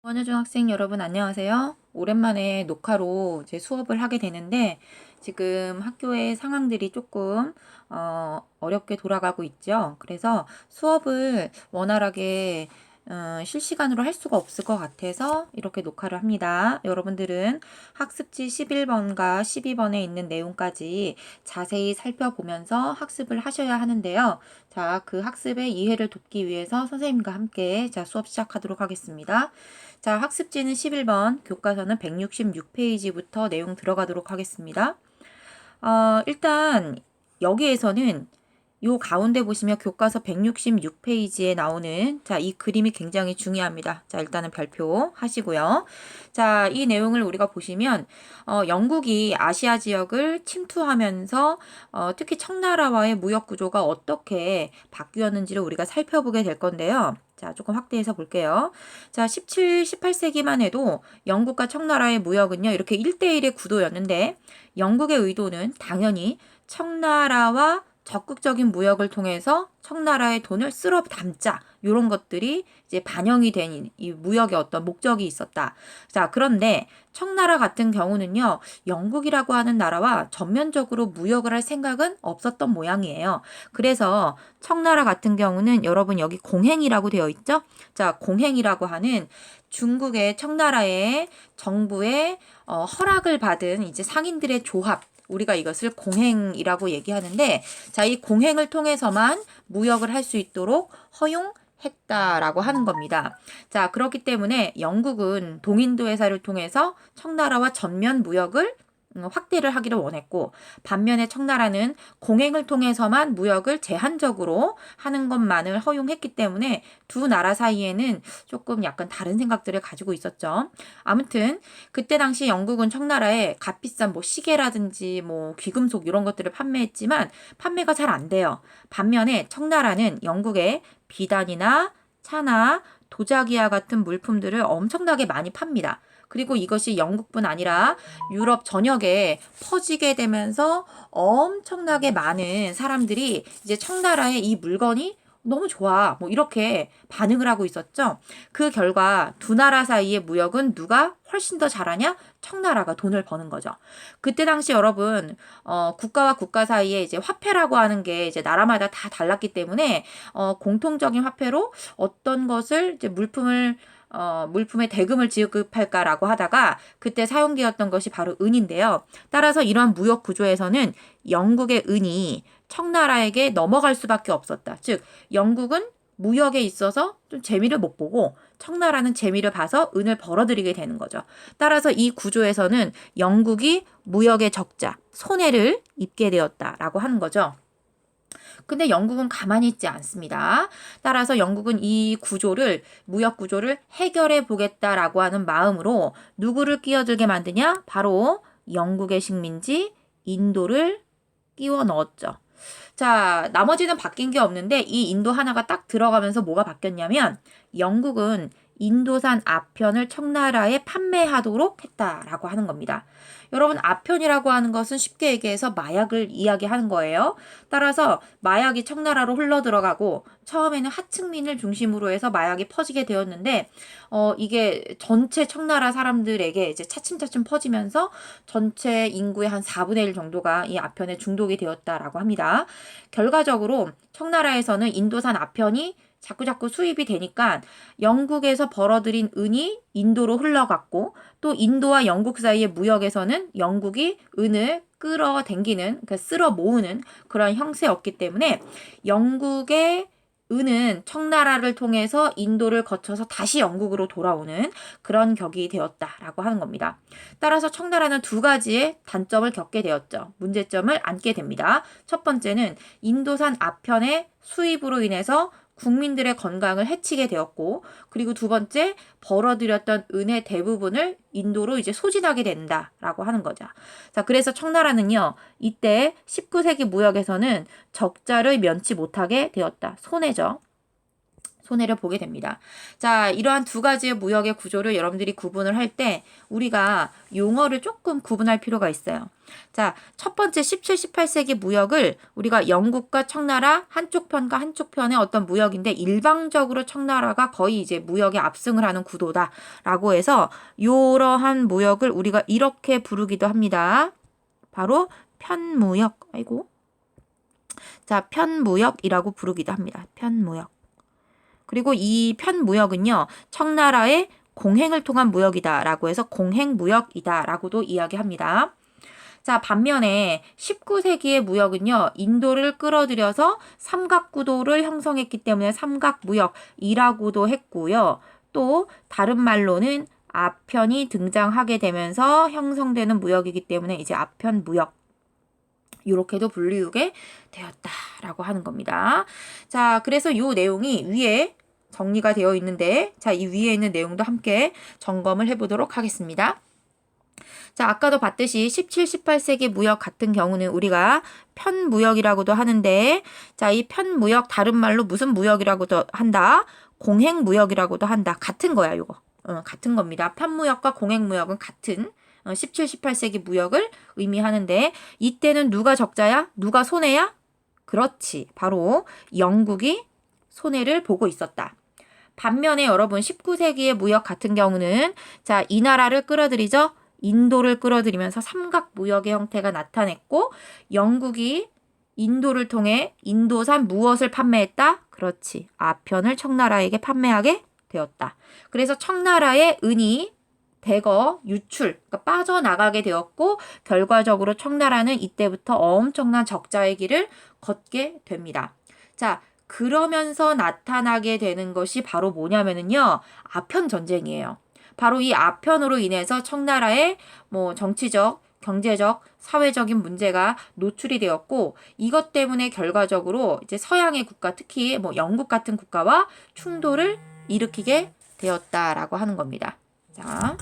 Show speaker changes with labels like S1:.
S1: 원효중 학생 여러분 안녕하세요. 오랜만에 녹화로 제 수업을 하게 되는데 지금 학교의 상황들이 조금 어렵게 돌아가고 있죠. 그래서 수업을 원활하게 실시간으로 할 수가 없을 것 같아서 이렇게 녹화를 합니다. 여러분들은 학습지 11번과 12번에 있는 내용까지 자세히 살펴보면서 학습을 하셔야 하는데요. 자, 그 학습의 이해를 돕기 위해서 선생님과 함께 수업 시작하도록 하겠습니다. 자, 학습지는 11번, 교과서는 166페이지부터 내용 들어가도록 하겠습니다. 일단 여기에서는 요 가운데 보시면 교과서 166페이지에 나오는 이 그림이 굉장히 중요합니다. 자, 일단은 별표 하시고요. 자, 이 내용을 우리가 보시면 영국이 아시아 지역을 침투하면서 특히 청나라와의 무역 구조가 어떻게 바뀌었는지를 우리가 살펴보게 될 건데요. 자, 조금 확대해서 볼게요. 자, 17, 18세기만 해도 영국과 청나라의 무역은요, 이렇게 1대1의 구도였는데, 영국의 의도는 당연히 청나라와 적극적인 무역을 통해서 청나라의 돈을 쓸어 담자. 이런 것들이 이제 반영이 된 이 무역의 어떤 목적이 있었다. 자, 그런데 청나라 같은 경우는요, 영국이라고 하는 나라와 전면적으로 무역을 할 생각은 없었던 모양이에요. 그래서 청나라 같은 경우는 여러분 여기 공행이라고 되어 있죠? 자, 공행이라고 하는 중국의 청나라의 정부의 허락을 받은 이제 상인들의 조합, 우리가 이것을 공행이라고 얘기하는데, 자, 이 공행을 통해서만 무역을 할 수 있도록 허용했다라고 하는 겁니다. 자, 그렇기 때문에 영국은 동인도 회사를 통해서 청나라와 전면 무역을 확대를 하기를 원했고, 반면에 청나라는 공행을 통해서만 무역을 제한적으로 하는 것만을 허용했기 때문에 두 나라 사이에는 조금 약간 다른 생각들을 가지고 있었죠. 아무튼 그때 당시 영국은 청나라에 값비싼 뭐 시계라든지 뭐 귀금속 이런 것들을 판매했지만 판매가 잘 안 돼요. 반면에 청나라는 영국에 비단이나 차나 도자기와 같은 물품들을 엄청나게 많이 팝니다. 그리고 이것이 영국뿐 아니라 유럽 전역에 퍼지게 되면서 엄청나게 많은 사람들이 이제 청나라의 이 물건이 너무 좋아. 뭐 이렇게 반응을 하고 있었죠. 그 결과 두 나라 사이의 무역은 누가 훨씬 더 잘하냐? 청나라가 돈을 버는 거죠. 그때 당시 여러분, 국가와 국가 사이에 이제 화폐라고 하는 게 이제 나라마다 다 달랐기 때문에, 공통적인 화폐로 어떤 것을 이제 물품의 대금을 지급할까라고 하다가 그때 사용되었던 것이 바로 은인데요. 따라서 이러한 무역 구조에서는 영국의 은이 청나라에게 넘어갈 수밖에 없었다. 즉, 영국은 무역에 있어서 좀 재미를 못 보고 청나라는 재미를 봐서 은을 벌어들이게 되는 거죠. 따라서 이 구조에서는 영국이 무역의 적자, 손해를 입게 되었다라고 하는 거죠. 근데 영국은 가만히 있지 않습니다. 따라서 영국은 이 구조를, 무역 구조를 해결해 보겠다라고 하는 마음으로 누구를 끼어들게 만드냐? 바로 영국의 식민지 인도를 끼워 넣었죠. 자, 나머지는 바뀐 게 없는데 이 인도 하나가 딱 들어가면서 뭐가 바뀌었냐면 영국은 인도산 아편을 청나라에 판매하도록 했다라고 하는 겁니다. 여러분, 아편이라고 하는 것은 쉽게 얘기해서 마약을 이야기하는 거예요. 따라서 마약이 청나라로 흘러 들어가고 처음에는 하층민을 중심으로 해서 마약이 퍼지게 되었는데 이게 전체 청나라 사람들에게 이제 차츰차츰 퍼지면서 전체 인구의 한 4분의 1 정도가 이 아편에 중독이 되었다라고 합니다. 결과적으로 청나라에서는 인도산 아편이 자꾸자꾸 수입이 되니까 영국에서 벌어들인 은이 인도로 흘러갔고 또 인도와 영국 사이의 무역에서는 영국이 은을 끌어당기는, 그러니까 쓸어 모으는 그런 형세였기 때문에 영국의 은은 청나라를 통해서 인도를 거쳐서 다시 영국으로 돌아오는 그런 격이 되었다라고 하는 겁니다. 따라서 청나라는 두 가지의 단점을 겪게 되었죠. 문제점을 안게 됩니다. 첫 번째는 인도산 아편의 수입으로 인해서 국민들의 건강을 해치게 되었고, 그리고 두 번째, 벌어들였던 은의 대부분을 인도로 이제 소진하게 된다라고 하는 거죠. 자, 그래서 청나라는요, 이때 19세기 무역에서는 적자를 면치 못하게 되었다. 손해죠. 손해를 보게 됩니다. 자, 이러한 두 가지의 무역의 구조를 여러분들이 구분을 할 때 우리가 용어를 조금 구분할 필요가 있어요. 자, 첫 번째 17, 18세기 무역을 우리가 영국과 청나라 한쪽 편과 한쪽 편의 어떤 무역인데 일방적으로 청나라가 거의 이제 무역에 압승을 하는 구도다라고 해서 이러한 무역을 우리가 이렇게 부르기도 합니다. 바로 편무역. 자, 편무역이라고 부르기도 합니다. 편무역. 그리고 이 편무역은요, 청나라의 공행을 통한 무역이다라고 해서 공행무역이다라고도 이야기합니다. 자, 반면에 19세기의 무역은요, 인도를 끌어들여서 삼각구도를 형성했기 때문에 삼각무역이라고도 했고요. 또 다른 말로는 아편이 등장하게 되면서 형성되는 무역이기 때문에 이제 아편무역. 이렇게도 불리우게 되었다라고 하는 겁니다. 자, 그래서 이 내용이 위에 정리가 되어 있는데, 자, 이 위에 있는 내용도 함께 점검을 해보도록 하겠습니다. 자, 아까도 봤듯이 17, 18세기 무역 같은 경우는 우리가 편무역이라고도 하는데, 자, 이 편무역 다른 말로 무슨 무역이라고도 한다? 공행무역이라고도 한다. 같은 거야, 이거. 같은 겁니다. 편무역과 공행무역은 같은 17, 18세기 무역을 의미하는데 이때는 누가 적자야? 누가 손해야? 그렇지. 바로 영국이 손해를 보고 있었다. 반면에 여러분 19세기의 무역 같은 경우는 자, 이 나라를 끌어들이죠. 인도를 끌어들이면서 삼각무역의 형태가 나타냈고 영국이 인도를 통해 인도산 무엇을 판매했다? 그렇지. 아편을 청나라에게 판매하게 되었다. 그래서 청나라의 은이 대거 유출, 그러니까 빠져나가게 되었고 결과적으로 청나라는 이때부터 엄청난 적자의 길을 걷게 됩니다. 자, 그러면서 나타나게 되는 것이 바로 뭐냐면은요, 아편 전쟁이에요. 바로 이 아편으로 인해서 청나라의 뭐 정치적, 경제적, 사회적인 문제가 노출이 되었고 이것 때문에 결과적으로 이제 서양의 국가, 특히 뭐 영국 같은 국가와 충돌을 일으키게 되었다라고 하는 겁니다. 자.